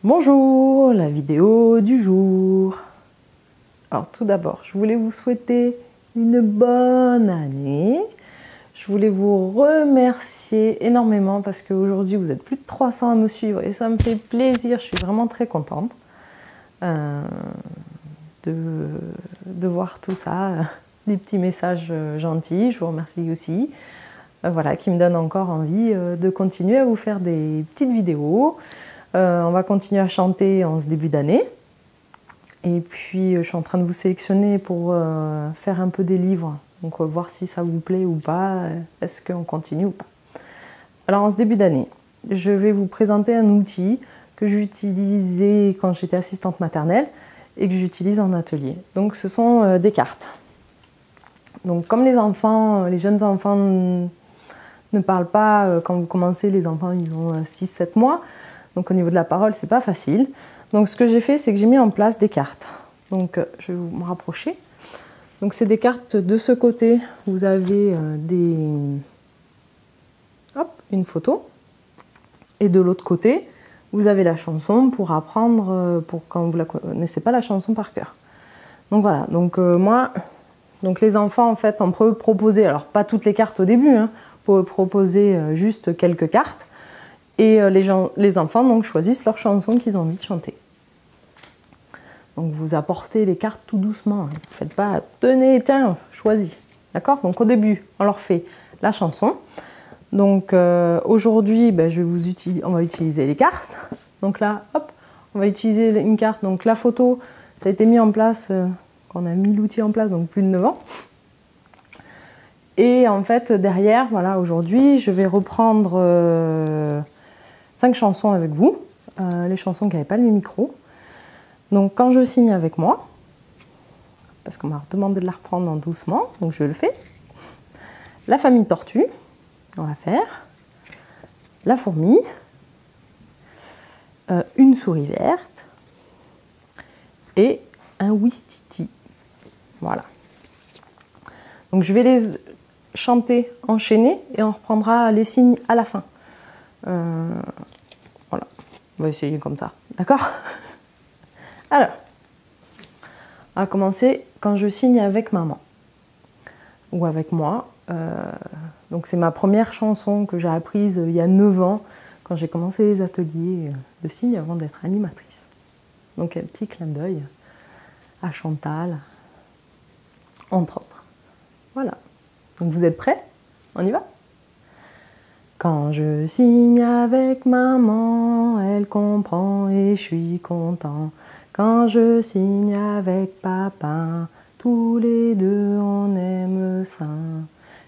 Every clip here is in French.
Bonjour, la vidéo du jour. Alors tout d'abord, je voulais vous souhaiter une bonne année. Je voulais vous remercier énormément parce qu'aujourd'hui vous êtes plus de 300 à me suivre et ça me fait plaisir. Je suis vraiment très contente de voir tout ça, des petits messages gentils. Je vous remercie aussi. Voilà, qui me donne encore envie de continuer à vous faire des petites vidéos. On va continuer à chanter en ce début d'année. Et puis, je suis en train de vous sélectionner pour faire un peu des livres. Donc, voir si ça vous plaît ou pas. Est-ce qu'on continue ou pas? Alors, en ce début d'année, je vais vous présenter un outil que j'utilisais quand j'étais assistante maternelle et que j'utilise en atelier. Donc, ce sont des cartes. Donc, comme les enfants, les jeunes enfants ne parlent pas quand vous commencez, les enfants, ils ont 6-7 mois. Donc au niveau de la parole, c'est pas facile. Donc ce que j'ai fait, c'est que j'ai mis en place des cartes. Donc je vais me rapprocher. Donc c'est des cartes de ce côté. Vous avez une photo. Et de l'autre côté, vous avez la chanson pour apprendre, pour quand vous ne la connaissez pas la chanson par cœur. Donc voilà. Donc donc les enfants, en fait, on peut proposer, alors pas toutes les cartes au début, hein, on peut proposer juste quelques cartes. Et les enfants donc, choisissent leur chanson qu'ils ont envie de chanter. Donc vous apportez les cartes tout doucement. Vous ne faites pas « tenez, tiens, choisis ». D'accord? Donc au début, on leur fait la chanson. Donc aujourd'hui, on va utiliser les cartes. Donc là, hop, on va utiliser une carte. Donc la photo, ça a été mis en place, on a mis l'outil en place, donc plus de 9 ans. Et en fait, derrière, voilà, aujourd'hui, je vais reprendre 5 chansons avec vous, les chansons qui n'avaient pas le micro. Donc quand je signe avec moi, parce qu'on m'a demandé de la reprendre doucement, donc je le fais. La famille tortue, on va faire. La fourmi. Une souris verte. Et un ouistiti. Voilà. Donc je vais les chanter enchaînés et on reprendra les signes à la fin. Voilà, on va essayer comme ça, d'accord? Alors, on va commencer quand je signe avec maman ou avec moi. Donc c'est ma première chanson que j'ai apprise il y a 9 ans quand j'ai commencé les ateliers de signe avant d'être animatrice. Donc un petit clin d'œil à Chantal, entre autres. Voilà. Donc vous êtes prêts? On y va? Quand je signe avec maman, elle comprend et je suis content. Quand je signe avec papa, tous les deux on aime ça.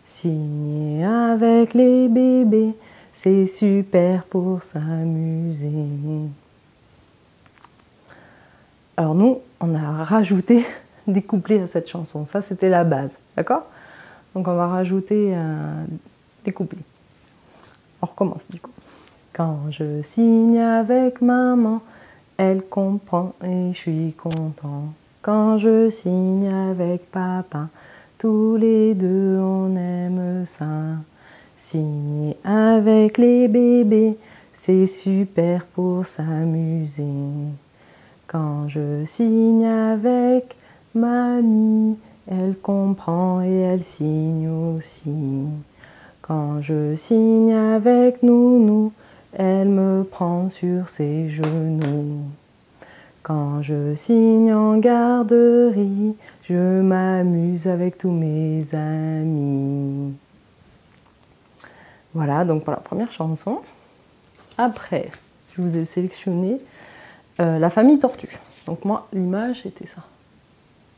Signer avec les bébés, c'est super pour s'amuser. Alors nous, on a rajouté des couplets à cette chanson. Ça, c'était la base, d'accord? Donc on va rajouter des couplets. On recommence du coup. Quand je signe avec maman, elle comprend et je suis content. Quand je signe avec papa, tous les deux on aime ça. Signer avec les bébés, c'est super pour s'amuser. Quand je signe avec mamie, elle comprend et elle signe aussi. Quand je signe avec nounou, elle me prend sur ses genoux. Quand je signe en garderie, je m'amuse avec tous mes amis. Voilà, donc pour la première chanson. Après, je vous ai sélectionné la famille tortue. Donc moi, l'image était ça.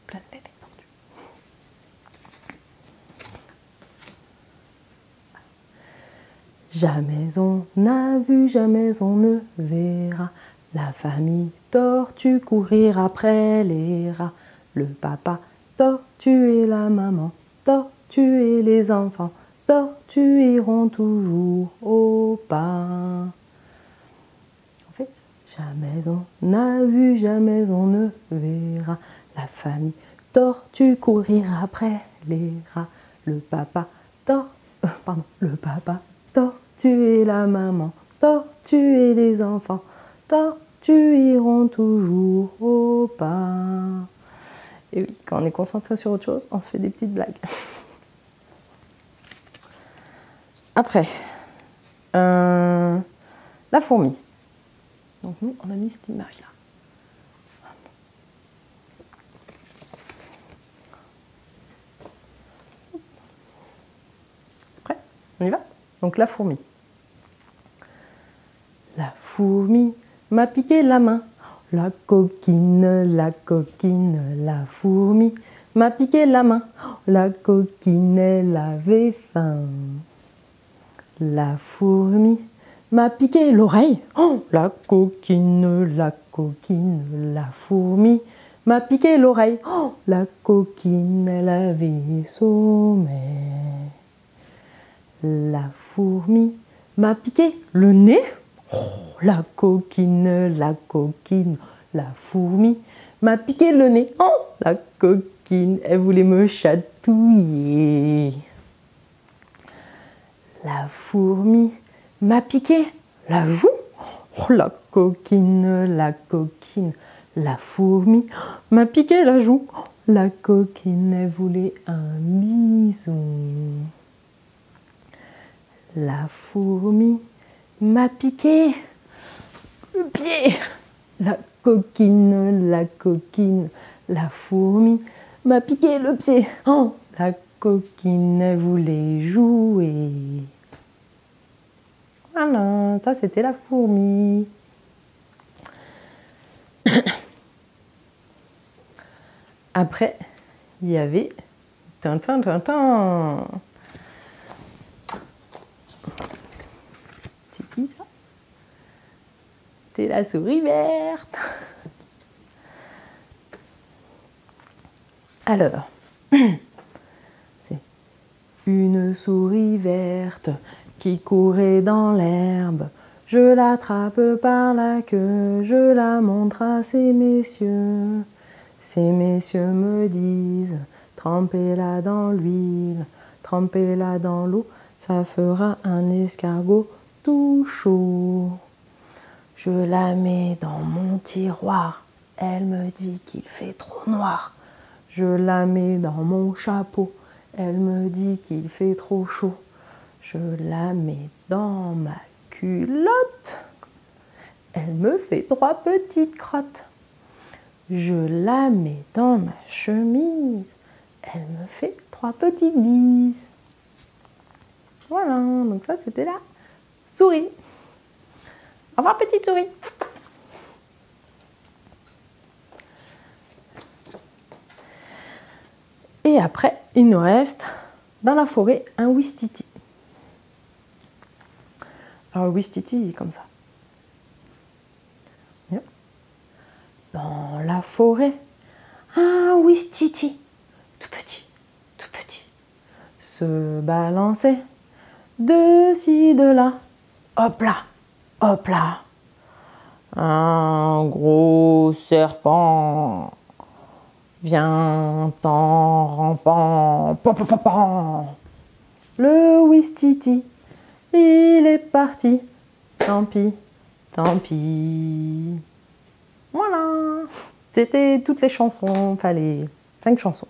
Plein de bébés tortues. Jamais on n'a vu, jamais on ne verra la famille tortue courir après les rats. Le papa tortue et la maman tortue et les enfants tortues iront toujours au pas. En fait, jamais on n'a vu, jamais on ne verra la famille tortue courir après les rats. Le papa tortue et la maman tortue et les enfants tu iront toujours au pas. Et oui, quand on est concentré sur autre chose, on se fait des petites blagues. Après, la fourmi. Donc nous, on a mis cette image-là. Prêt? On y va? Donc la fourmi. La fourmi m'a piqué la main. La coquine, la fourmi m'a piqué la main. La coquine, elle avait faim. La fourmi m'a piqué l'oreille. Oh, la coquine, la fourmi m'a piqué l'oreille. Oh, la coquine, elle avait sommeil. La fourmi m'a piqué le nez. Oh, la coquine, la fourmi m'a piqué le nez. Oh, la coquine, elle voulait me chatouiller. La fourmi m'a piqué la joue. Oh, la coquine, la fourmi m'a piqué la joue. Oh, la coquine, elle voulait un bisou. La fourmi m'a piqué le pied. La coquine, la fourmi m'a piqué le pied. Oh, la coquine, elle voulait jouer. Voilà, ça c'était la fourmi. Après, il y avait Tintin, Tintin. C'est qui ça? C'est la souris verte. Alors, c'est une souris verte qui courait dans l'herbe. Je l'attrape par la queue, je la montre à ces messieurs. Ces messieurs me disent, trempez-la dans l'huile, trempez-la dans l'eau, ça fera un escargot tout chaud. Je la mets dans mon tiroir, elle me dit qu'il fait trop noir. Je la mets dans mon chapeau, elle me dit qu'il fait trop chaud. Je la mets dans ma culotte, elle me fait 3 petites crottes. Je la mets dans ma chemise, elle me fait 3 petites bises. Voilà, donc ça c'était la souris. Au revoir petite souris. Et après, il nous reste dans la forêt un ouistiti. Alors le ouistiti, il est comme ça. Dans la forêt, un ouistiti, tout petit, se balançait de ci, de là. Hop là, hop là. Un gros serpent vient en rampant. Pan, pan, pan, pan. Le ouistiti, il est parti. Tant pis, tant pis. Voilà. C'était toutes les chansons, enfin les 5 chansons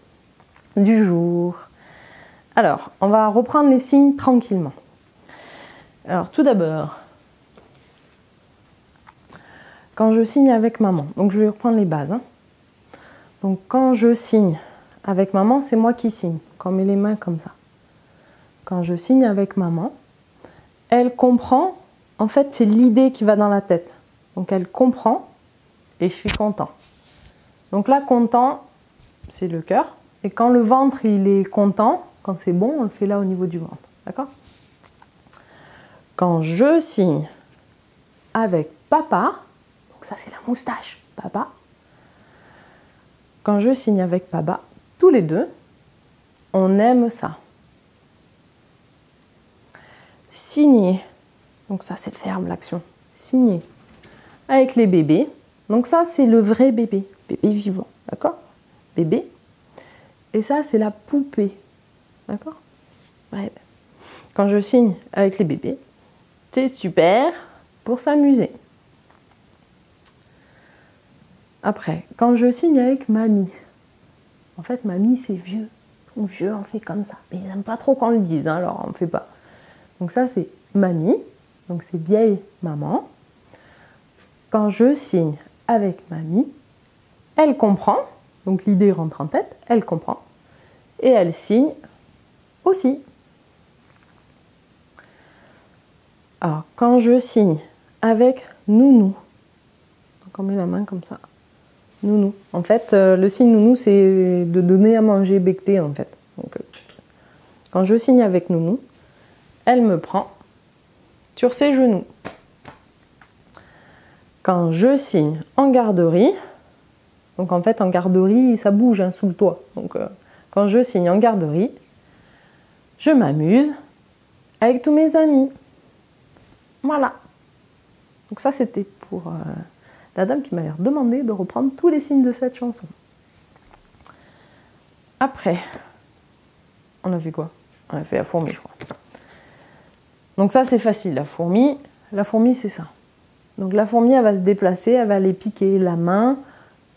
du jour. Alors, on va reprendre les signes tranquillement. Alors, tout d'abord, quand je signe avec maman, donc je vais reprendre les bases. Hein. Donc, quand je signe avec maman, c'est moi qui signe. Quand on met les mains comme ça. Quand je signe avec maman, elle comprend. En fait, c'est l'idée qui va dans la tête. Donc, elle comprend et je suis content. Donc là, content, c'est le cœur. Et quand le ventre, il est content, quand c'est bon, on le fait là au niveau du ventre. D'accord? Quand je signe avec papa, donc ça c'est la moustache, papa. Quand je signe avec papa, tous les deux, on aime ça. Signer, donc ça c'est le verbe, l'action. Signer avec les bébés, donc ça c'est le vrai bébé, bébé vivant, d'accord? Bébé. Et ça c'est la poupée, d'accord? Ouais. Quand je signe avec les bébés, c'est super pour s'amuser. Après, quand je signe avec mamie, en fait, mamie, c'est vieux. Donc, vieux, on fait comme ça. Mais ils n'aiment pas trop qu'on le dise, hein, alors on ne fait pas. Donc ça, c'est mamie. Donc c'est vieille maman. Quand je signe avec mamie, elle comprend. Donc l'idée rentre en tête, elle comprend. Et elle signe aussi. Alors, quand je signe avec nounou, donc on met la main comme ça. Nounou. En fait, le signe nounou, c'est de donner à manger becté, en fait. Donc, quand je signe avec nounou, elle me prend sur ses genoux. Quand je signe en garderie, donc en fait, en garderie, ça bouge hein, sous le toit. Donc, quand je signe en garderie, je m'amuse avec tous mes amis. Voilà. Donc ça, c'était pour la dame qui m'avait demandé de reprendre tous les signes de cette chanson. Après, on a fait quoi? On a fait la fourmi, je crois. Donc ça, c'est facile, la fourmi. La fourmi, c'est ça. Donc la fourmi, elle va se déplacer, elle va aller piquer la main,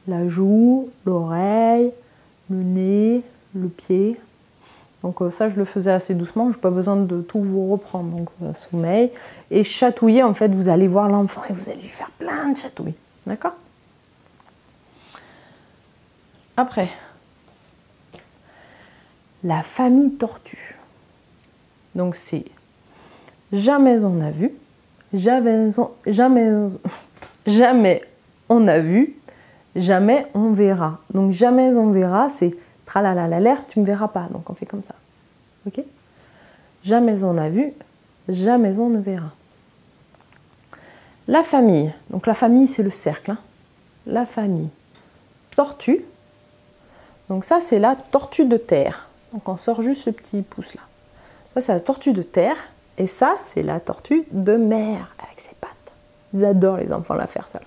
la joue, l'oreille, le nez, le pied. Donc ça, je le faisais assez doucement, je n'ai pas besoin de tout vous reprendre. Donc sommeil. Et chatouiller, en fait, vous allez voir l'enfant et vous allez lui faire plein de chatouilles. D'accord? Après, la famille tortue. Donc c'est jamais on a vu, jamais on a vu, jamais on verra. Donc jamais on verra, c'est tralala l'air, tu me verras pas. Donc on fait comme ça. Ok? Jamais on a vu, jamais on ne verra. La famille. Donc la famille, c'est le cercle. Hein. La famille. Tortue. Donc ça, c'est la tortue de terre. Donc on sort juste ce petit pouce là. Ça, c'est la tortue de terre. Et ça, c'est la tortue de mer avec ses pattes. Ils adorent les enfants la faire ça. Là.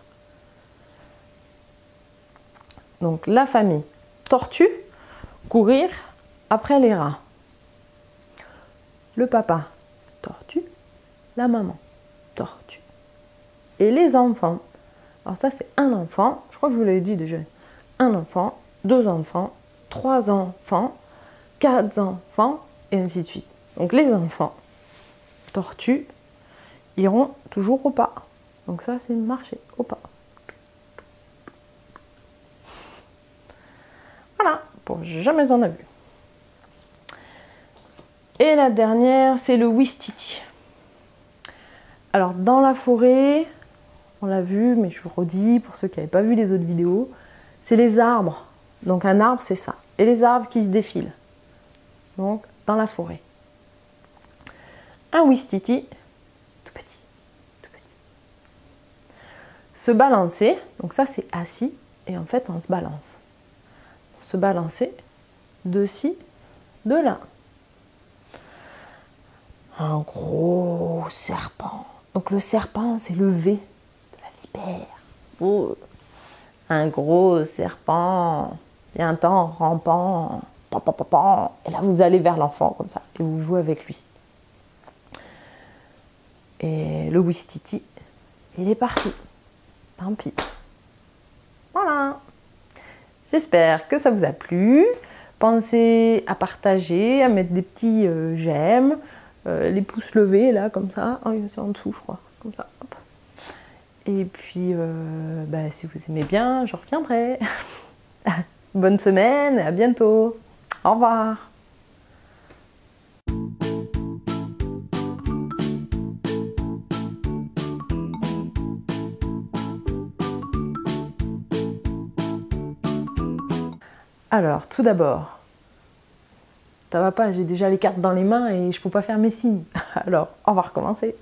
Donc la famille tortue, courir après les rats. Le papa tortue, la maman tortue. Et les enfants. Alors ça, c'est un enfant. Je crois que je vous l'avais dit déjà. Un enfant, 2 enfants, 3 enfants, 4 enfants, et ainsi de suite. Donc les enfants tortues iront toujours au pas. Donc ça, c'est marcher au pas. Voilà, pour jamais en a vu. Et la dernière, c'est le Ouistiti. Alors dans la forêt, on l'a vu, mais je vous redis, pour ceux qui n'avaient pas vu les autres vidéos, c'est les arbres. Donc un arbre, c'est ça. Et les arbres qui se défilent. Donc dans la forêt. Un Ouistiti, tout petit, tout petit. Se balancer, donc ça c'est assis, et en fait on se balance. Se balancer de ci, de là. Un gros serpent. Donc le serpent, c'est le V de la vipère. Oh. Un gros serpent. Et un temps rampant. Et là, vous allez vers l'enfant comme ça. Et vous jouez avec lui. Et le Ouistiti, il est parti. Tant pis. Voilà. J'espère que ça vous a plu. Pensez à partager, à mettre des petits j'aime. Les pouces levés, là, comme ça. Oh, c'est en dessous, je crois. Comme ça. Hop. Et puis, si vous aimez bien, je reviendrai. Bonne semaine, à bientôt. Au revoir. Alors, tout d'abord, ça va pas, j'ai déjà les cartes dans les mains et je peux pas faire mes signes. Alors, on va recommencer.